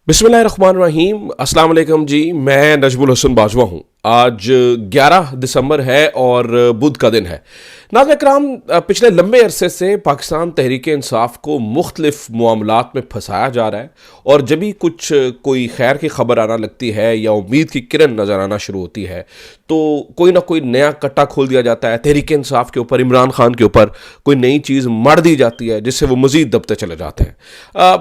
बिस्मिल्लाहिर्रहमानिर्रहीम। अस्सलाम वालेकुम जी, मैं नजमुल हसन बाजवा हूँ। आज 11 दिसंबर है और बुध का दिन है। नाज़रीन इकराम, पिछले लंबे अरसे से पाकिस्तान तहरीक इंसाफ को मुख्तलिफ मामलात में फंसाया जा रहा है और जब भी कोई खैर की खबर आना लगती है या उम्मीद की किरण नज़र आना शुरू होती है तो कोई ना कोई नया कट्टा खोल दिया जाता है तहरीक इंसाफ के ऊपर, इमरान खान के ऊपर कोई नई चीज़ मढ़ दी जाती है जिससे वो मज़ीद दबते चले जाते हैं।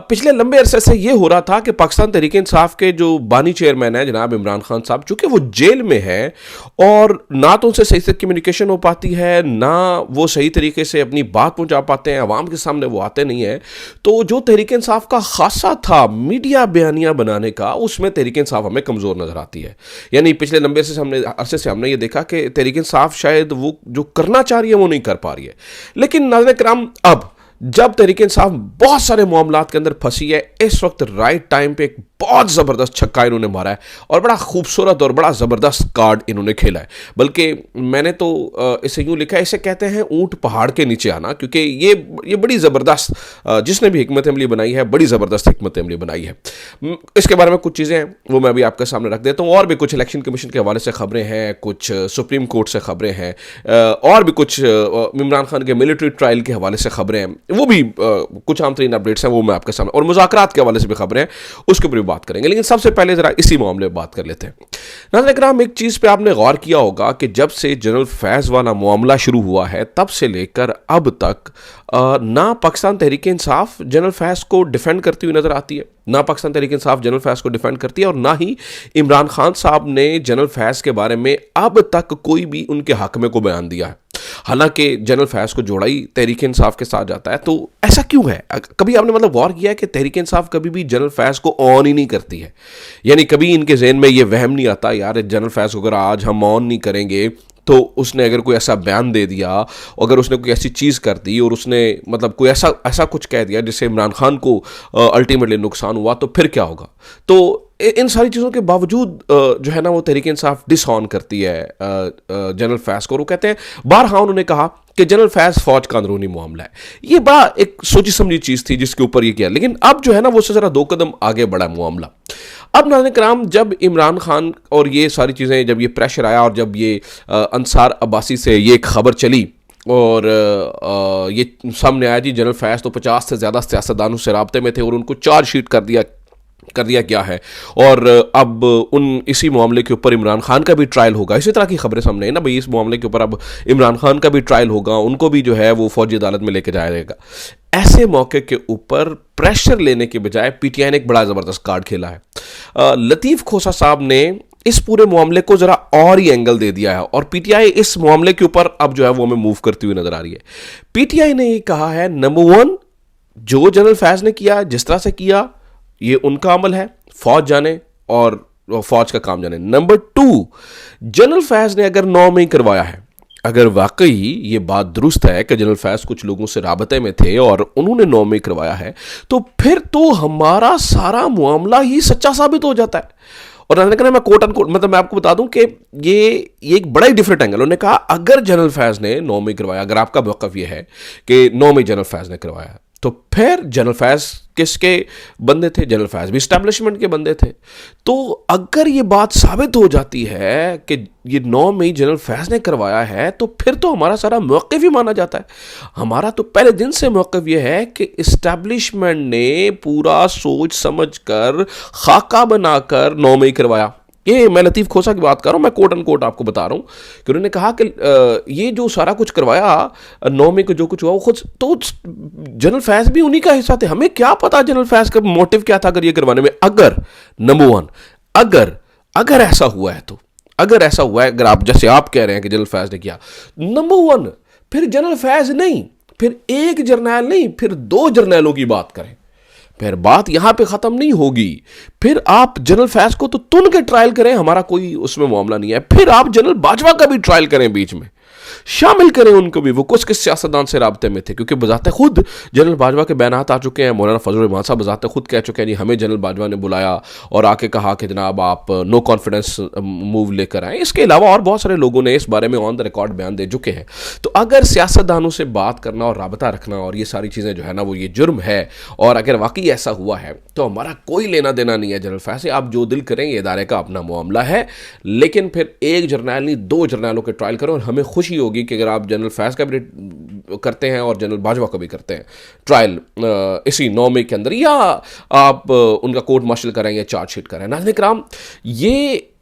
पिछले लंबे अरसे से ये हो रहा था कि पाकिस्तान तहरीक इंसाफ के जो बानी चेयरमैन है जनाब इमरान खान साहब, चूँकि वो जेल में है और ना तो उनसे सही से कम्युनिकेशन हो पाती है, ना वो सही तरीके से अपनी बात पहुंचा पाते हैं, अवाम के सामने वो आते नहीं है, तो जो तहरीक इंसाफ का खासा था मीडिया बयानियां बनाने का, उसमें तहरीक इंसाफ हमें कमज़ोर नज़र आती है। यानी पिछले लंबे अरसे से हमने ये देखा कि तहरीक इंसाफ शायद वो जो करना चाह रही है वो नहीं कर पा रही है। लेकिन नाज़रीन किराम, अब जब तहरीक इंसाफ बहुत सारे मामलात के अंदर फंसी है, इस वक्त राइट टाइम पे एक बहुत ज़बरदस्त छक्का इन्होंने मारा है और बड़ा खूबसूरत और बड़ा ज़बरदस्त कार्ड इन्होंने खेला है। बल्कि मैंने तो इसे यूँ लिखा है, इसे कहते हैं ऊंट पहाड़ के नीचे आना, क्योंकि ये बड़ी ज़बरदस्त, जिसने भी हिकमत अमली बनाई है बड़ी ज़बरदस्त हिकमत अमली बनाई है। इसके बारे में कुछ चीज़ें हैं वो मैं अभी आपके सामने रख देता हूँ, और भी कुछ इलेक्शन कमीशन के हवाले से खबरें हैं, कुछ सुप्रीम कोर्ट से खबरें हैं, और भी कुछ इमरान खान के मिलिट्री ट्रायल के हवाले से खबरें हैं, वो भी कुछ आम तरीन अपडेट्स हैं वो मैं आपके सामने, और मुज़ाकरात के हवाले से भी खबरें हैं, उसके ऊपर भी बात करेंगे। लेकिन सबसे पहले जरा इसी मामले में बात कर लेते हैं। नाज़रीन इकराम, एक चीज़ पे आपने गौर किया होगा कि जब से जनरल फैज़ वाला मामला शुरू हुआ है तब से लेकर अब तक ना पाकिस्तान तहरीक इंसाफ जनरल फैज़ को डिफेंड करती हुई नज़र आती है, ना पाकिस्तान तहरीक इंसाफ जनरल फैज़ को डिफेंड करती है, और ना ही इमरान खान साहब ने जनरल फैज़ के बारे में अब तक कोई भी उनके हक में को बयान दिया है। हालांकि जनरल फैज़ को जोड़ा ही तहरीक इंसाफ के साथ जाता है, तो ऐसा क्यों है? कभी आपने गौर किया है कि तहरीक इंसाफ कभी भी जनरल फैज़ को ऑन ही नहीं करती है? यानी कभी इनके जहन में ये वहम नहीं आता यार जनरल फैज़ को अगर आज हम ऑन नहीं करेंगे तो उसने अगर कोई ऐसा बयान दे दिया, अगर उसने कोई ऐसी चीज़ कर दी और उसने कोई ऐसा कुछ कह दिया जिससे इमरान खान को अल्टीमेटली नुकसान हुआ, तो फिर क्या होगा? तो इन सारी चीज़ों के बावजूद जो है ना वो तहरीक इंसाफ डिसऑन करती है जनरल फैज़ को। वो कहते हैं, बारहा उन्होंने कहा कि जनरल फैज़ फौज का अंदरूनी मामला है। ये बड़ा एक सोची समझी चीज़ थी जिसके ऊपर ये किया, लेकिन अब जो है ना वो उससे ज़रा 2 कदम आगे बढ़ा मामला। अब नाज़रीन किराम, जब इमरान खान और ये सारी चीज़ें, जब ये प्रेशर आया और जब ये अंसार अब्बासी से ये खबर चली और ये सामने आया जी जनरल फैज़ तो 50 से ज़्यादा सियासतदानों से राब्ते में थे और उनको चार्जशीट कर दिया गया है, और अब इसी मामले के ऊपर इमरान खान का भी ट्रायल होगा। इसी तरह की खबरें सामने है ना भाई, इस मामले के ऊपर अब इमरान खान का भी ट्रायल होगा, उनको भी जो है वो फौजी अदालत में लेके जाया जाएगा। ऐसे मौके के ऊपर प्रेशर लेने के बजाय पीटीआई ने एक बड़ा ज़बरदस्त कार्ड खेला है। लतीफ़ खोसा साहब ने इस पूरे मामले को ज़रा और ही एंगल दे दिया है और पीटीआई इस मामले के ऊपर अब जो है वो हमें मूव करती हुई नज़र आ रही है। पीटीआई ने ये कहा है, नंबर 1, जो जनरल फैज़ ने किया, जिस तरह से किया, ये उनका अमल है, फौज जाने और फौज का काम जाने। नंबर 2, जनरल फैज़ ने अगर 9 में करवाया है, अगर वाकई ये बात दुरुस्त है कि जनरल फैज़ कुछ लोगों से राबते में थे और उन्होंने 9 में करवाया है, तो फिर तो हमारा सारा मामला ही सच्चा साबित हो जाता है। और मैं कोट अनकोट मैं आपको बता दूं कि ये एक बड़ा ही डिफरेंट एंगल। उन्होंने कहा अगर जनरल फैज़ ने 9 में करवाया, अगर आपका मौक़िफ़ ये है कि 9 में जनरल फैज़ ने करवाया, तो फिर जनरल फैज़ किसके बंदे थे? जनरल फैज़ भी इस्टेब्लिशमेंट के बंदे थे। तो अगर ये बात साबित हो जाती है कि ये 9 में जनरल फैज़ ने करवाया है, तो फिर तो हमारा सारा मौक़िफ़ ही माना जाता है। हमारा तो पहले दिन से मौक़िफ़ ये है कि इस्टेब्लिशमेंट ने पूरा सोच समझ कर, खाका बनाकर 9 में करवाया। ये मैं लतीफ़ खोसा की बात कर रहा हूँ, मैं कोट अनकोट आपको बता रहा हूँ कि उन्होंने कहा कि ये जो सारा कुछ करवाया 9 में को जो कुछ हुआ वो खुद तो जनरल फैज़ भी उन्हीं का हिस्सा थे। हमें क्या पता जनरल फैज़ का मोटिव क्या था अगर ये करवाने में। अगर नंबर 1, अगर ऐसा हुआ है, तो अगर ऐसा हुआ है, अगर आप जैसे आप कह रहे हैं कि जनरल फैज़ ने किया, नंबर 1, फिर जनरल फैज़ नहीं, फिर एक जर्नैल नहीं, फिर 2 जर्नैलों की बात करें। फिर बात यहां पे खत्म नहीं होगी। फिर आप जनरल फैज़ को तो तुन के ट्रायल करें, हमारा कोई उसमें मामला नहीं है। फिर आप जनरल बाजवा का भी ट्रायल करें बीच में। शामिल करें उनको भी। वो कुछ किस सियासतदान से राब्ते में थे, क्योंकि बजाते खुद जनरल बाजवा के बयानात आ चुके हैं। मौलाना फजल रहमान साहब बजाते खुद कह चुके हैं जी हमें जनरल बाजवा ने बुलाया और आके कहा कि जनाब आप नो कॉन्फिडेंस मूव लेकर आए। इसके अलावा और बहुत सारे लोगों ने इस बारे में ऑन द रिकॉर्ड बयान दे चुके हैं। तो अगर सियासतदानों से बात करना और राबता रखना और ये सारी चीज़ें जो है ना वो ये जुर्म है, और अगर वाकई ऐसा हुआ है तो हमारा कोई लेना देना नहीं है जनरल फैज से। आप जो दिल करें, ये इदारे का अपना मामला है, लेकिन फिर एक जर्नैल नहीं 2 जर्नैलों के ट्रायल करें। और हमें खुशी होगी कि अगर आप जनरल फैज का भी करते हैं और जनरल बाजवा का भी करते हैं ट्रायल इसी 9 मई के अंदर, या आप उनका कोर्ट मार्शल कराएंगे, चार्जशीट कराएं। नाज़रीन किराम,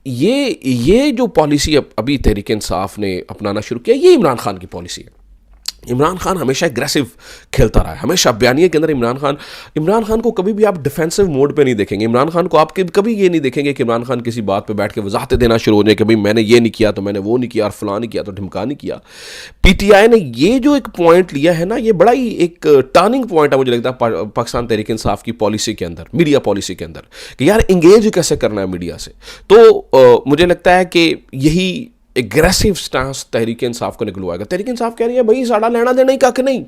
ये जो पॉलिसी अभी तहरीक इंसाफ ने अपनाना शुरू किया, ये इमरान खान की पॉलिसी है। इमरान खान हमेशा एग्रेसिव खेलता रहा है, हमेशा बयानिए के अंदर इमरान खान को कभी भी आप डिफेंसिव मोड पे नहीं देखेंगे। इमरान खान को आप कभी ये नहीं देखेंगे कि इमरान खान किसी बात पे बैठ के वजाहतें देना शुरू हो जाए कि भाई मैंने ये नहीं किया तो मैंने वो नहीं किया और फलां नहीं किया तो ढिमका नहीं किया। पीटीआई ने ये जो एक पॉइंट लिया है ना, ये बड़ा ही एक टर्निंग पॉइंट है मुझे लगता है पाकिस्तान तहरीक इंसाफ की पॉलिसी के अंदर, मीडिया पॉलिसी के अंदर, कि यार इंगेज कैसे करना है मीडिया से। तो मुझे लगता है कि यही एग्रेसिव स्टांस तहरीक इंसाफ को निकलवाएगा। तहरीक इंसाफ कह रही है भाई साड़ा लेना देना ही कख नहीं,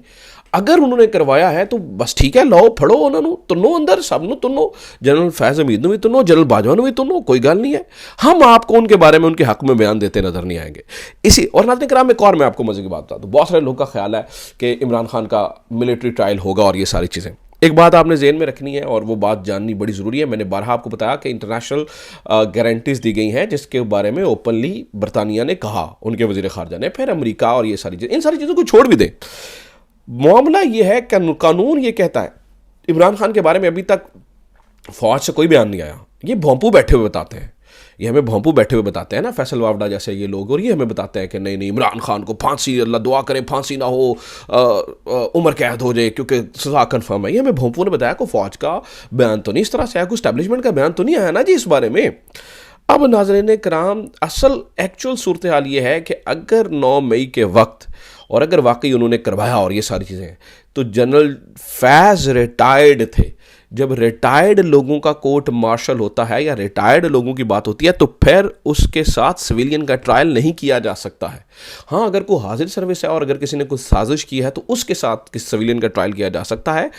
अगर उन्होंने करवाया है तो बस ठीक है, लो फड़ो उन्होंने तुनो अंदर, सब नु तुनो, जनरल फैज हमीद भी तुनो, जनरल बाजवा भी तुनो, कोई गल नहीं है। हम आपको उनके बारे में उनके हक में बयान देते नजर नहीं आएंगे। इसी और नाज़रीन किराम, एक और मैं आपको मजे की बात बता दूं, बहुत सारे लोगों का ख्याल है कि इमरान खान का मिलिट्री ट्रायल होगा और ये सारी चीज़ें। एक बात आपने जेहन में रखनी है और वो बात जाननी बड़ी ज़रूरी है। मैंने बारहा आपको बताया कि इंटरनेशनल गारंटीज़ दी गई हैं जिसके बारे में ओपनली बरतानिया ने कहा, उनके वज़ीर ख़ारजा ने, फिर अमेरिका और ये सारी चीज़ें, इन सारी चीज़ों को छोड़ भी दें। मामला ये है, कानून ये कहता है, इमरान खान के बारे में अभी तक फ़ौज से कोई बयान नहीं आया। ये भोंपू बैठे हुए बताते हैं, ये हमें भोंपू बैठे हुए बताते हैं ना, फैसल वावडा जैसे ये लोग, और ये हमें बताते हैं कि नहीं नहीं इमरान खान को फांसी, अल्लाह दुआ करे फांसी ना हो, उम्र कैद हो जाए क्योंकि सजा कन्फर्म है। ये हमें भोंपू ने बताया को फौज का बयान तो नहीं इस तरह से आया, कोई स्टैब्लिशमेंट का बयान तो नहीं आया ना जी इस बारे में। अब नाज़रीन कराम, असल एक्चुअल सूरत हाल ये है कि अगर 9 मई के वक्त और अगर वाकई उन्होंने करवाया और ये सारी चीज़ें, तो जनरल फैज़ रिटायर्ड थे। जब रिटायर्ड लोगों का कोर्ट मार्शल होता है या रिटायर्ड लोगों की बात होती है तो फिर उसके साथ सिविलियन का ट्रायल नहीं किया जा सकता है। हाँ, अगर कोई हाजिर सर्विस है और अगर किसी ने कुछ साजिश की है तो उसके साथ किस सिविलियन का ट्रायल किया जा सकता है।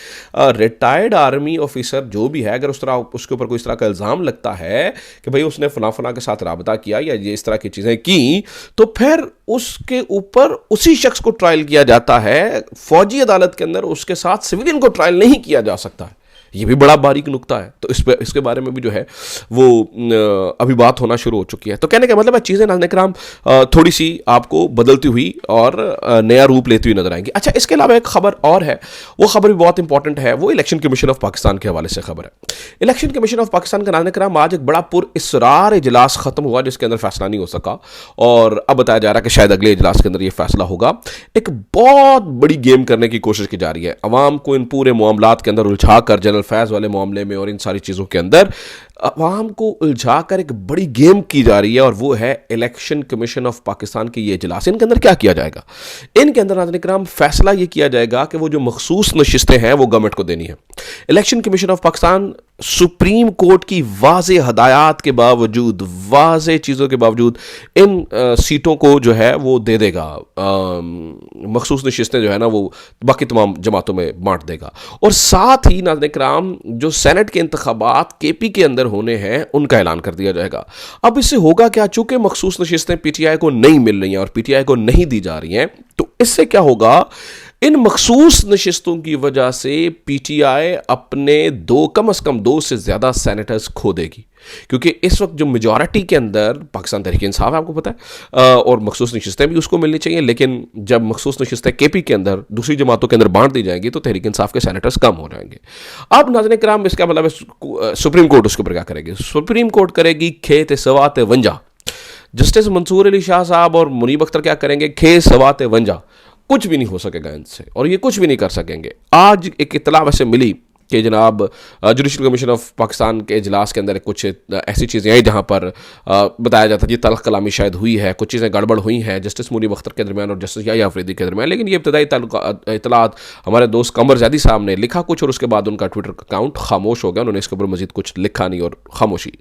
रिटायर्ड आर्मी ऑफिसर जो भी है, अगर उसके ऊपर कोई इस तरह का इल्ज़ाम लगता है कि भाई उसने फला के साथ राबता किया या ये इस तरह की चीज़ें की, तो फिर उसके ऊपर उसी शख्स को ट्रायल किया जाता है। फौजी अदालत के अंदर उसके साथ सिविलियन को ट्रायल नहीं किया जा सकता है। ये भी बड़ा बारीक नुक्ता है। तो इसके बारे में भी जो है वो अभी बात होना शुरू हो चुकी है। तो कहने का मतलब है चीज़ें नाज़रीन किराम थोड़ी सी आपको बदलती हुई और नया रूप लेती हुई नजर आएंगी। अच्छा, इसके अलावा एक खबर और है, वो खबर भी बहुत इंपॉर्टेंट है, वो इलेक्शन कमीशन ऑफ पाकिस्तान के हवाले से खबर है। इलेक्शन कमीशन ऑफ पाकिस्तान का नाज़रीन किराम आज एक बड़ा पुरइसरार इजलास खत्म हुआ जिसके अंदर फैसला नहीं हो सका, और अब बताया जा रहा है कि शायद अगले इजलास के अंदर ये फैसला होगा। एक बहुत बड़ी गेम करने की कोशिश की जा रही है, अवाम को इन पूरे मामलात के अंदर उलझा कर, जनरल फैज वाले मामले में और इन सारी चीज़ों के अंदर अवाम को उलझा कर एक बड़ी गेम की जा रही है, और वो है इलेक्शन कमीशन ऑफ पाकिस्तान की ये इजलास। इनके अंदर क्या किया जाएगा? इनके अंदर नाज़रीन किराम फैसला ये किया जाएगा कि वो जो मखसूस नशिस्तें हैं वो गवर्नमेंट को देनी है। Election commission of Pakistan supreme court की वाज़े हदायत के बावजूद, वाज़े चीज़ों के बावजूद इन सीटों को जो है वो दे देगा, मखसूस नशिस्तें जो है ना वो बाकी तमाम जमातों में बांट देगा। और साथ ही नाज़रीन किराम जो सेनेट के इंतखाबात केपी के अंदर होने हैं उनका ऐलान कर दिया जाएगा। अब इससे होगा क्या, चूंकि मखसूस नशिस्तें पीटीआई को नहीं मिल रही हैं और पीटीआई को नहीं दी जा रही हैं, तो इससे क्या होगा, इन मखसूस नशिस्तों की वजह से पीटीआई अपने कम से कम 2 से ज़्यादा सेनेटर्स खो देगी, क्योंकि इस वक्त जो मेजॉरिटी के अंदर पाकिस्तान तहरीक इंसाफ है, आपको पता है, और मखसूस नशिस्तें भी उसको मिलनी चाहिए, लेकिन जब मखसूस नशिस्तें केपी के अंदर दूसरी जमातों के अंदर बांट दी जाएंगी तो तहरीक इंसाफ के सेनेटर्स कम हो जाएंगे। अब नाज़रीन किराम, इसका मतलब सुप्रीम कोर्ट उसके ऊपर क्या करेगी? सुप्रीम कोर्ट करेगी खेत सवात वंजा। जस्टिस मंसूर अली शाह साहब और मुनीब अख्तर क्या करेंगे? खेत सवात वंजा। कुछ भी नहीं हो सकेगा इनसे, और ये कुछ भी नहीं कर सकेंगे। आज एक इत्तला वैसे मिली कि जनाब जुडिशल कमीशन ऑफ पाकिस्तान के इजलास के अंदर कुछ ऐसी चीज़ें आई जहाँ पर बताया जाता है कि तल्ख कलामी शायद हुई है, कुछ चीज़ें गड़बड़ हुई हैं जस्टिस मुनीब अख्तर के दरमियान और जस्टिस याह्या अफरीदी के दरमियान। लेकिन ये इब्तदाई इतलात हमारे दोस्त कमर ज़ैदी साहब ने लिखा कुछ और उसके बाद उनका ट्विटर अकाउंट खामोश हो गया, उन्होंने इसके ऊपर मजीद कुछ लिखा नहीं और खामोशी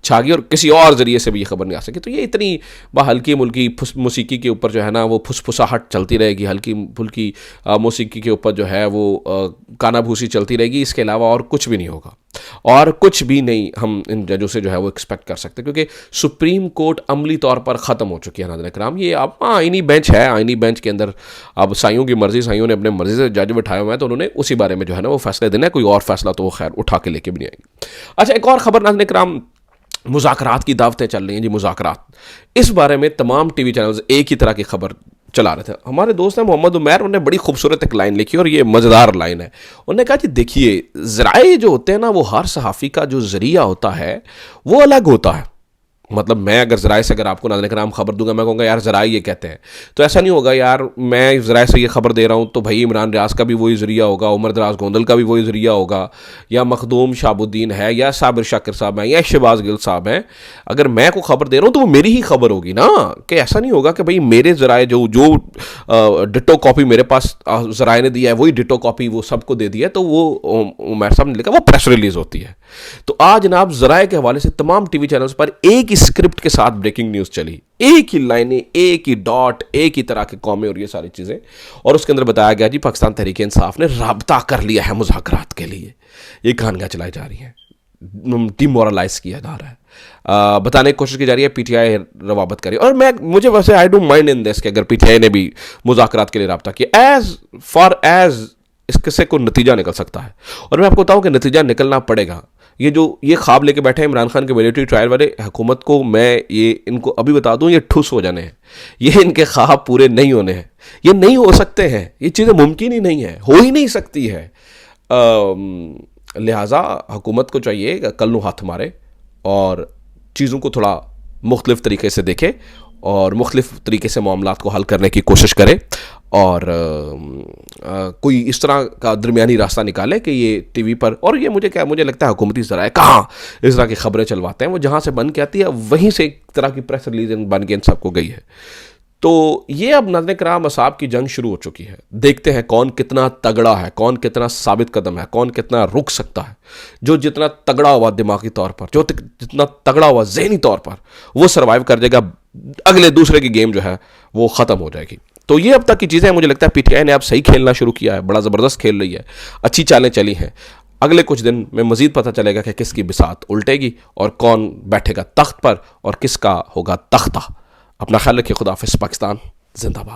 छा गई और किसी और ज़रिए से भी ये खबर नहीं आ सकी। तो ये इतनी हल्की मुल्की मौसीकी के ऊपर जो है ना वो फुसफुसाहट चलती रहेगी, हल्की फुल्की मौसीकी के ऊपर जो है वो कानाभूसी चलती रहेगी, इसके अलावा और कुछ भी नहीं होगा और कुछ भी नहीं हम इन जजों से जो है वो एक्सपेक्ट कर सकते, क्योंकि सुप्रीम कोर्ट अमली तौर पर ख़त्म हो चुकी है नाज़रीन इकराम। ये अब आइनी बेंच है, आइनी बेंच के अंदर अब साइयों की मर्जी, साइयों ने अपने मर्जी से जज बिठाए हुए हैं तो उन्होंने उसी बारे में जो है ना वो फैसले देना है, कोई और फैसला तो वो खैर उठा के लेके भी नहीं आएंगे। अच्छा, एक और खबर नाज़रीन इकराम, मुज़ाकरात की दावतें चल रही हैं जी, मुज़ाकरात। इस बारे में तमाम टीवी चैनल्स एक ही तरह की खबर चला रहे थे। हमारे दोस्त हैं मोहम्मद उमैर, उन्होंने बड़ी खूबसूरत एक लाइन लिखी और ये मज़ेदार लाइन है। उन्होंने कहा कि देखिए, ज़राए जो होते हैं ना वो हर सहाफ़ी का जो ज़रिया होता है वो अलग होता है। मतलब मैं अगर ज़राए से अगर आपको नाज़रीन इकराम खबर दूंगा, मैं कहूँगा यार ज़राए ये कहते हैं, तो ऐसा नहीं होगा यार मैं ज़राए से ये खबर दे रहा हूँ तो भाई इमरान रियाज का भी वही ज़रिया होगा, उमर दराज गोंदल का भी वही ज़रिया होगा, या मखदूम शाहबुद्दीन है, या साबिर शाकिर साहब हैं, या शहबाज गिल साहब हैं। अगर मैं को खबर दे रहा हूँ तो वो मेरी ही खबर होगी ना, कि ऐसा नहीं होगा कि भाई मेरे ज़राए जो डिटो कॉपी मेरे पास ज़राए ने दिया है वही डिटो कॉपी वो सबको दे दिया है, तो वो उमर साहब ने लिखा वो प्रेस रिलीज़ होती है। तो आज जनाब ज़राए के हवाले से तमाम टीवी चैनल्स पर एक स्क्रिप्ट के साथ ब्रेकिंग न्यूज़ चली, एक ही लाइनें, एक ही डॉट, एक ही तरह के कॉमे और ये सारी चीज़ें, और उसके अंदर बताया गया जी पाकिस्तान तहरीक इंसाफ ने राब्ता कर लिया है मुज़ाकरात के लिए। ये कहानियाँ चलाई जा रही हैं, डिमोरलाइज किया जा रहा है, बताने की कोशिश की जा रही है पीटीआई रवाबत करी। और मुझे वैसे I don't mind in this कि अगर पीटीआई ने भी मुज़ाकरात के लिए राब्ता किया, एज फॉर एज इससे कोई नतीजा निकल सकता है। और मैं आपको बताऊं कि नतीजा निकलना पड़ेगा। ये ख्वाब लेके बैठे हैं इमरान खान के मिलिट्री ट्रायल वाले, हुकूमत को मैं ये इनको अभी बता दूं, ये ठुस हो जाने हैं, ये इनके ख्वाब पूरे नहीं होने हैं, ये नहीं हो सकते हैं, ये चीज़ें मुमकिन ही नहीं है, हो ही नहीं सकती है। लिहाजा हुकूमत को चाहिए कल नु हाथ मारे और चीज़ों को थोड़ा मुख्तलिफ तरीके से देखे और मुख्तलिफ तरीके से मामलात को हल करने की कोशिश करे और कोई इस तरह का दरमियानी रास्ता निकाले कि ये टीवी पर, और ये मुझे लगता है हुकूमती ज़राए कहाँ इस तरह की खबरें चलवाते हैं, वो जहाँ से बन के आती है वहीं से एक तरह की प्रेस रिलीज बन के इन सबको गई है। तो ये अब नाज़रीन किराम असाब की जंग शुरू हो चुकी है। देखते हैं कौन कितना तगड़ा है, कौन कितना साबित कदम है, कौन कितना रुक सकता है। जो जितना तगड़ा हुआ दिमागी तौर पर, जो जितना तगड़ा हुआ ज़हनी तौर पर, वो सर्वाइव कर जाएगा, अगले दूसरे की गेम जो है वो ख़त्म हो जाएगी। तो ये अब तक की चीज़ें मुझे लगता है पीटीआई ने अब सही खेलना शुरू किया है, बड़ा ज़बरदस्त खेल रही है, अच्छी चालें चली हैं। अगले कुछ दिन में मज़ीद पता चलेगा कि किसकी बिसात उल्टेगी और कौन बैठेगा तख्त पर और किसका होगा तख्ता। अपना ख्याल रखिए, खुदा हाफिज़, पाकिस्तान जिंदाबाद।